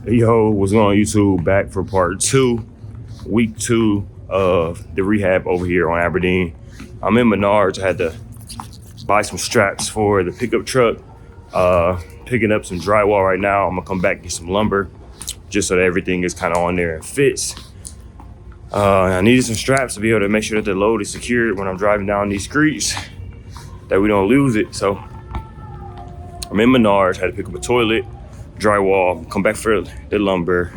Yo, what's going on YouTube? Back for part 2, week 2 of the rehab over here on Aberdeen. I'm in Menards. I had to buy some straps for the pickup truck. Picking up some drywall right now. I'm gonna come back and get some lumber just so that everything is kind of on there and fits. I needed some straps to be able to make sure that the load is secured when I'm driving down these streets, that we don't lose it. So I'm in Menards. Had to pick up a toilet, drywall, come back for the lumber,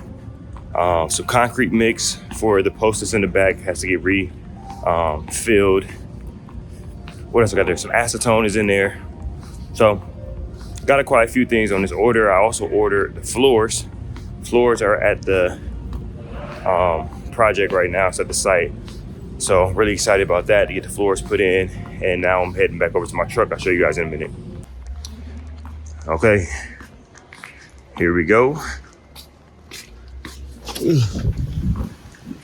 some concrete mix for the post that's in the back has to get filled. What else I got there? Some acetone is in there. So got quite a few things on this order. I also ordered the floors. Floors are at the project right now. It's at the site. So really excited about that, to get the floors put in. And now I'm heading back over to my truck. I'll show you guys in a minute. Okay. Here we go.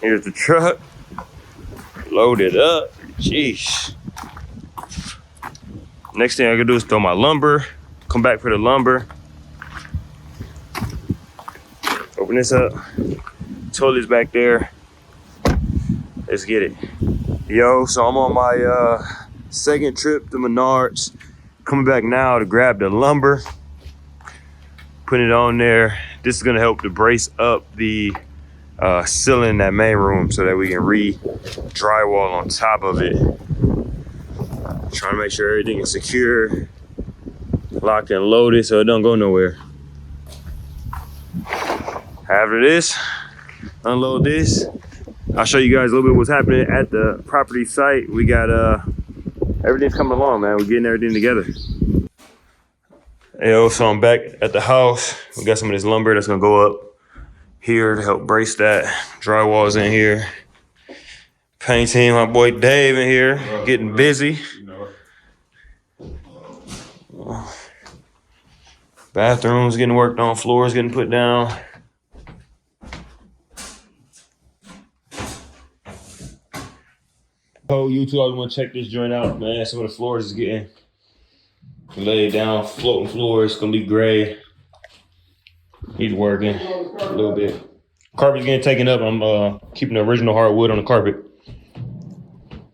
Here's the truck. Loaded up. Jeez. Next thing I can do is throw my lumber. Come back for the lumber. Open this up. Toilet's back there. Let's get it. Yo, so I'm on my second trip to Menards. Coming back now to grab the lumber. Putting it on there. This is gonna help to brace up the ceiling in that main room so that we can re-drywall on top of it. Trying to make sure everything is secure, locked and loaded so it don't go nowhere. After this, unload this. I'll show you guys a little bit what's happening at the property site. We got everything's coming along, man. We're getting everything together. Yo, so I'm back at the house. We got some of this lumber that's gonna go up here to help brace that. Drywall's in here. Painting, my boy Dave in here, getting busy. Bathrooms getting worked on, floors getting put down. Oh, you two, I want to check this joint out, man. Some of the floors is getting laid down, floating floors, gonna be gray. He's working a little bit. Carpet's getting taken up. I'm keeping the original hardwood on the carpet.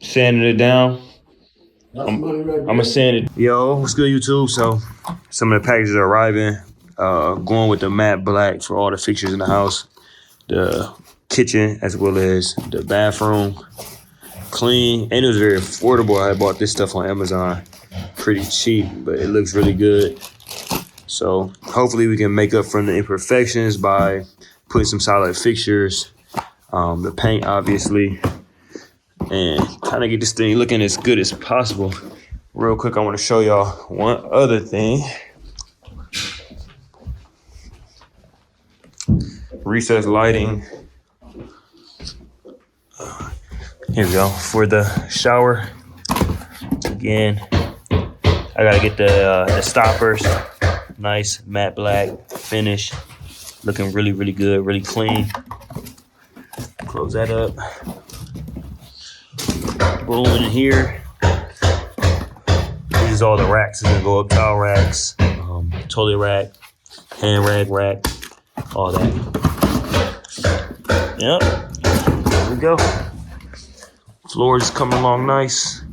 Sanding it down. I'm gonna sand it. Yo, what's good, YouTube? So some of the packages are arriving. Going with the matte black for all the fixtures in the house. The kitchen as well as the bathroom. Clean, and it was very affordable. I bought this stuff on Amazon. Pretty cheap, but it looks really good. So hopefully we can make up for the imperfections by putting some solid fixtures, the paint obviously, and kind of get this thing looking as good as possible. Real quick, I want to show y'all one other thing. Recessed lighting. Here we go for the shower. Again, I gotta get the stoppers. Nice matte black finish. Looking really, really good, really clean. Close that up. Rolling in here. These are all the racks. It's gonna go up, towel racks, toilet rack, hand rack, all that. Yep, there we go. Floors coming along nice.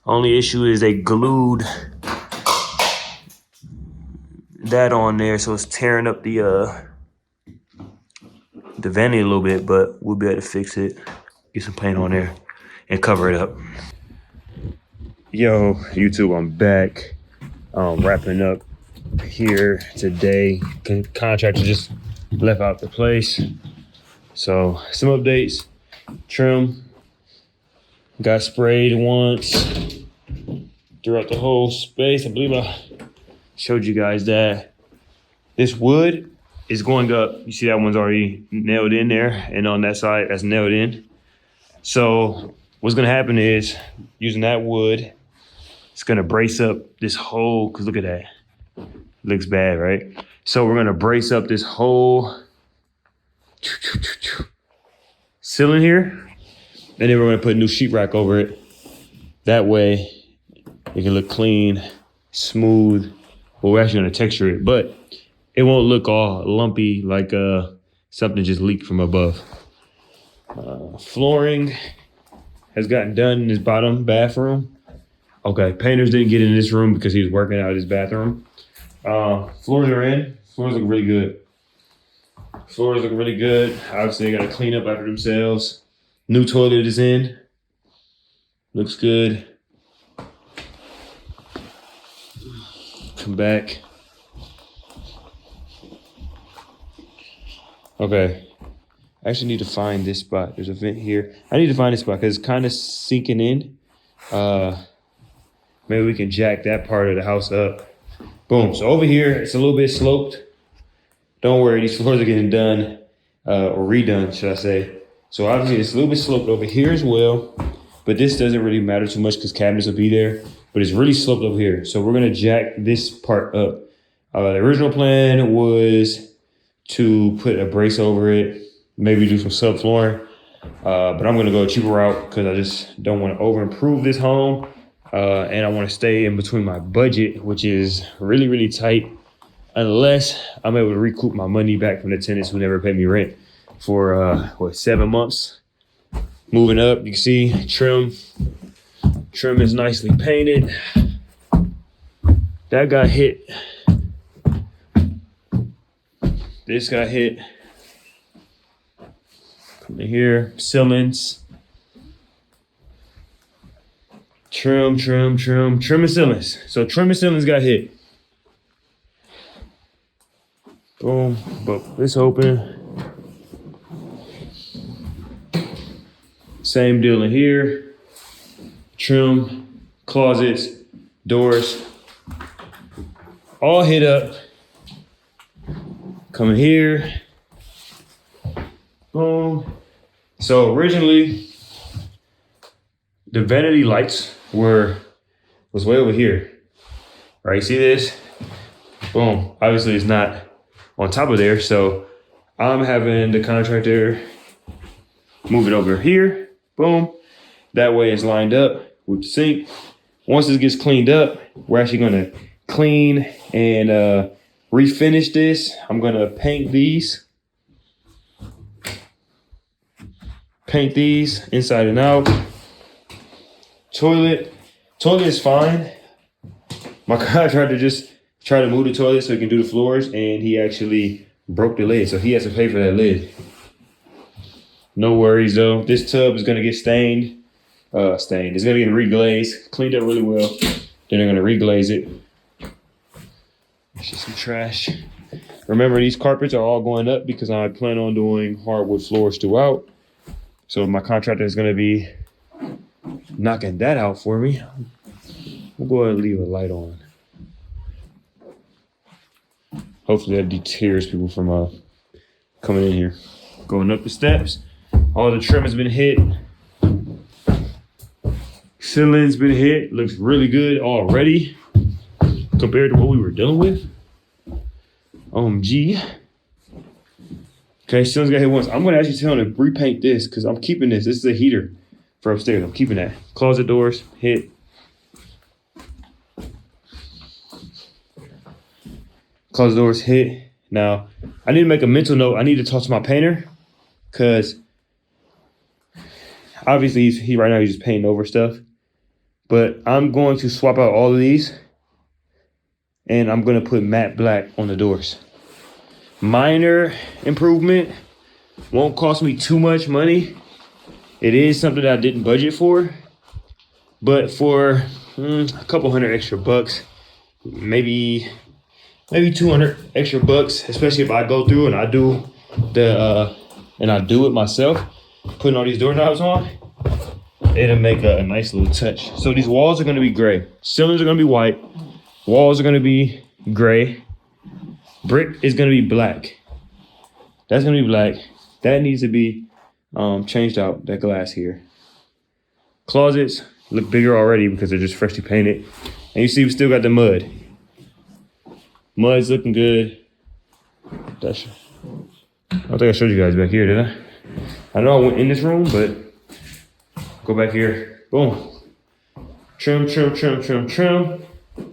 Only issue is they glued that on there, so it's tearing up the vanity a little bit, but we'll be able to fix it, get some paint on there, and cover it up. Yo, YouTube, I'm back. Wrapping up here today. Contractor just left out the place. So some updates. Trim got sprayed once throughout the whole space. I believe I showed you guys that. This wood is going up. You see that one's already nailed in there, and on that side that's nailed in. So what's gonna happen is, using that wood, it's gonna brace up this whole, cause look at that. Looks bad, right? So we're gonna brace up this whole ceiling here. And then we're gonna put a new sheetrock over it. That way it can look clean, smooth. Well, we're actually gonna texture it, but it won't look all lumpy like something just leaked from above. Flooring has gotten done in his bottom bathroom. Okay, painters didn't get in this room because he was working out his bathroom. Floors are in. Floors look really good. Floors look really good. Obviously, they got to clean up after themselves. New toilet is in. Looks good. Come back. Okay. I actually need to find this spot. There's a vent here. I need to find this spot because it's kind of sinking in. Maybe we can jack that part of the house up. Boom. So over here, it's a little bit sloped. Don't worry, these floors are getting done, or redone, should I say. So obviously it's a little bit sloped over here as well, but this doesn't really matter too much because cabinets will be there, but it's really sloped over here. So we're gonna jack this part up. The original plan was to put a brace over it, maybe do some subflooring, but I'm gonna go a cheaper route because I just don't wanna over improve this home. And I wanna stay in between my budget, which is really, really tight, unless I'm able to recoup my money back from the tenants who never paid me rent for 7 months. Moving up, you can see trim is nicely painted. That got hit. This got hit. Come in here, ceilings. Trim and ceilings. So trim and ceilings got hit. Boom, but it's open. Same deal in here. Trim, closets, doors, all hit up. Coming here. Boom. So originally, the vanity lights was way over here. Right, see this? Boom. Obviously it's not on top of there, so I'm having the contractor move it over here. Boom. That way it's lined up with the sink. Once this gets cleaned up, we're actually gonna clean and refinish this. I'm gonna paint these. Paint these inside and out. Toilet is fine. My contractor just tried to move the toilet so he can do the floors, and he actually broke the lid, so he has to pay for that lid. No worries though. This tub is gonna get stained. It's gonna get reglazed, cleaned up really well. Then they're gonna reglaze it. There's just some trash. Remember, these carpets are all going up because I plan on doing hardwood floors throughout. So my contractor is gonna be knocking that out for me. We'll go ahead and leave a light on. Hopefully that deters people from coming in here. Going up the steps. All the trim has been hit. Ceiling's been hit. Looks really good already compared to what we were dealing with. OMG. Okay, ceiling's got hit once. I'm gonna actually tell him to repaint this because I'm keeping this. This is a heater for upstairs. I'm keeping that. Closet doors hit. Closet doors hit. Now, I need to make a mental note. I need to talk to my painter because obviously he right now he's just painting over stuff. But I'm going to swap out all of these and I'm going to put matte black on the doors. Minor improvement. Won't cost me too much money. It is something that I didn't budget for. But for a couple $100 extra bucks, maybe 200 extra bucks, especially if I go through and I do it myself, putting all these doorknobs on, it'll make a nice little touch. So these walls are gonna be gray. Ceilings are gonna be white. Walls are gonna be gray. Brick is gonna be black. That's gonna be black. That needs to be changed out, that glass here. Closets look bigger already because they're just freshly painted. And you see we still got the mud. Mud's looking good. I don't think I showed you guys back here, did I? I know I went in this room, but go back here. Boom. Trim.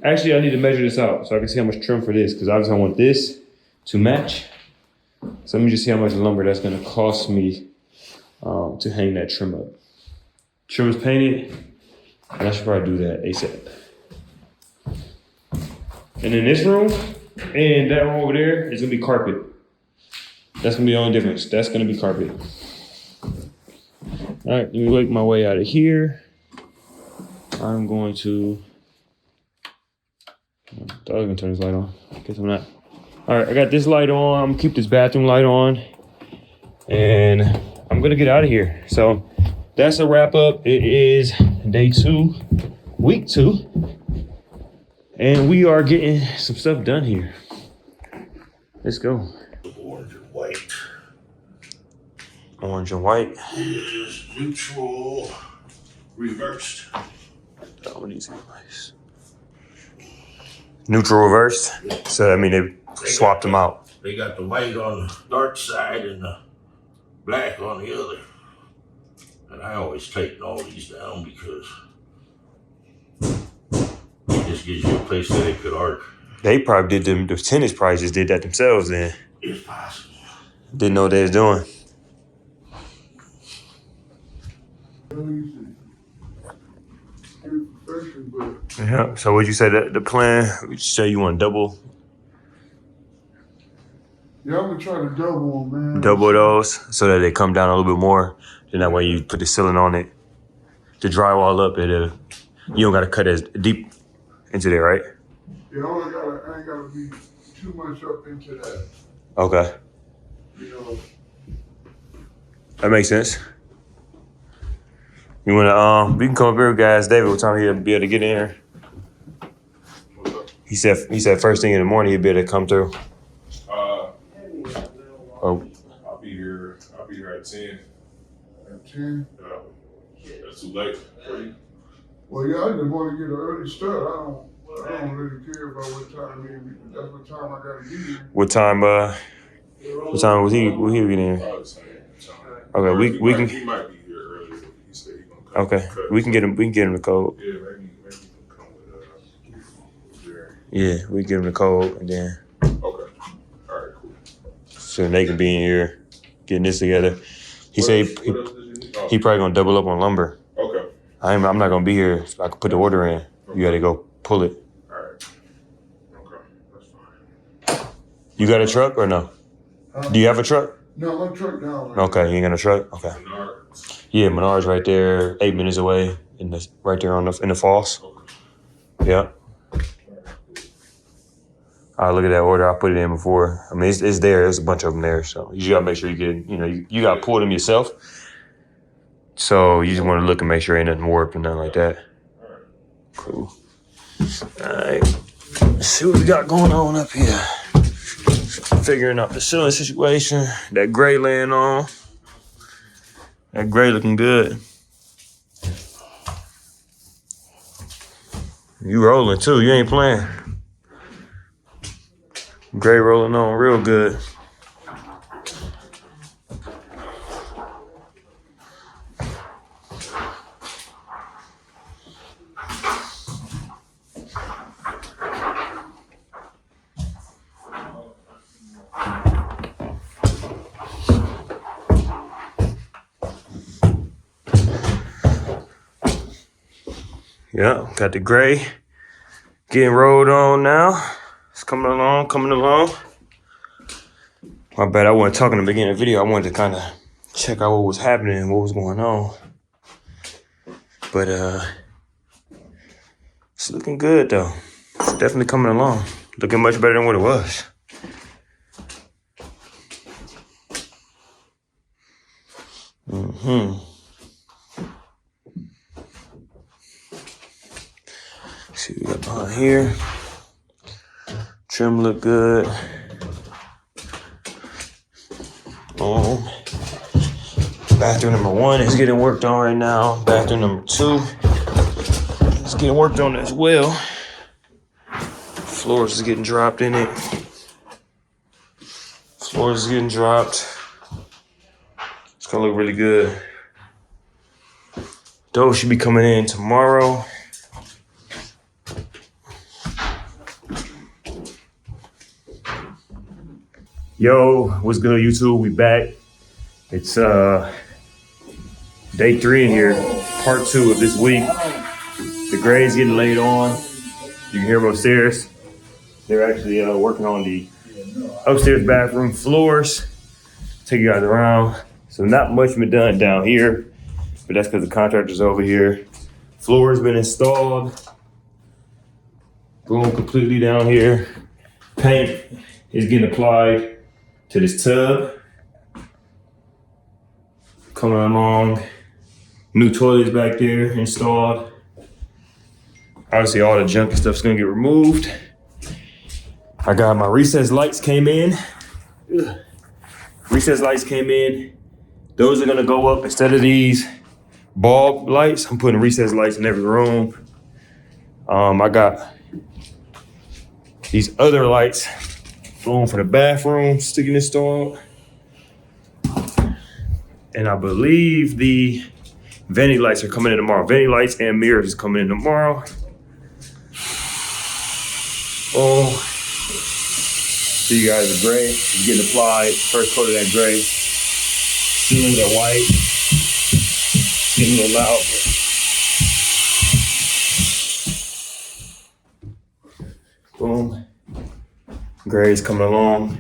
Actually, I need to measure this out so I can see how much trim for this because obviously I want this to match. So let me just see how much lumber that's gonna cost me to hang that trim up. Trim is painted, and I should probably do that ASAP. And in this room and that room over there is gonna be carpet. That's gonna be the only difference. That's gonna be carpet. All right, let me make my way out of here. I'm going to, I thought I was gonna turn this light on. Guess I'm not. All right, I got this light on. I'm gonna keep this bathroom light on, and I'm gonna get out of here. So that's a wrap up. It is day 2, week 2, and we are getting some stuff done here. Let's go. Orange and white. Orange and white. Is neutral reversed. Oh, these are nice. Neutral reversed. So I mean they swapped them out. They got the white on the dark side and the black on the other. And I always tighten all these down because it just gives you a place that it could arc. They probably did them. The tennis probably just did that themselves. Then It's possible. didn't know what they was doing. Yeah. So what'd you say that the plan? You say you want double? Yeah, I'm gonna try to double them, man. Double those so that they come down a little bit more. Then that way you put the ceiling on it. The drywall up, you don't gotta cut as deep into there, right? Yeah, I ain't gotta be too much up into that. Okay. You know. That makes sense. You wanna we can come up here, guys. David, what time he'll be able to get in here? He said first thing in the morning he'll be able to come through. Oh. I'll be here at 10. At 10? That's too late for you. Well, yeah, I just want to get an early start. I don't really care about what time it is. That's what time I gotta get here. What time was he getting in? Probably the same time. Okay, we can. He might be here earlier. He said he's gonna come. Okay, we can get him the code. Yeah, maybe he can come with Jerry. Yeah, we get him the code and then Okay. All right, cool. so they can be in here getting this together. He said What else did you need? Oh, he probably gonna double up on lumber. okay. I'm not gonna be here, so I can put the order in. You gotta go pull it. All right. Okay, that's fine. You got a truck or no? Do you have a truck? No, my truck down. Right Okay, you ain't got a truck. Okay. Menards. Yeah, Menards right there, 8 minutes away, right there in the falls. Okay. Yeah. I'll look at that order. I put it in before. I mean, it's there. There's a bunch of them there. So you gotta make sure you get, you gotta pull them yourself. So you just want to look and make sure ain't nothing warped and nothing like that. Cool. All right. Let's see what we got going on up here. Figuring out the ceiling situation. That gray laying on. That gray looking good. You rolling too. You ain't playing. Gray rolling on real good. Yeah, got the gray getting rolled on now. It's coming along. My bad, I wasn't talking in the beginning of the video. I wanted to kind of check out what was happening and what was going on. But it's looking good though. It's definitely coming along. Looking much better than what it was. See what we got behind here. Trim look good. Boom. Bathroom number 1 is getting worked on right now. Bathroom number 2 is getting worked on as well. Floors is getting dropped in it. Floors is getting dropped. It's gonna look really good. Those should be coming in tomorrow. Yo, what's good, YouTube? We back. It's day 3 in here, part 2 of this week. The gray's getting laid on. You can hear them upstairs. They're actually working on the upstairs bathroom floors. Take you guys around. So not much been done down here, but that's because the contractor's over here. Floor's been installed. Boom, completely down here. Paint is getting applied to this tub. Coming along. New toilets back there installed. Obviously all the junk and stuff's gonna get removed. I got my recessed lights came in. Recessed lights came in. Those are gonna go up instead of these bulb lights. I'm putting recessed lights in every room. I got these other lights going for the bathroom, sticking installed. And I believe the vanity lights are coming in tomorrow. Vanity lights and mirrors is coming in tomorrow. Oh, see you guys, the gray is getting applied. First coat of that gray. Ceilings are white. Getting a little loud. Boom. Gray's coming along.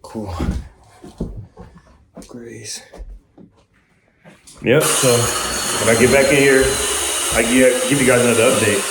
Cool. Grays. Yep, so when I get back in here, I give you guys another update.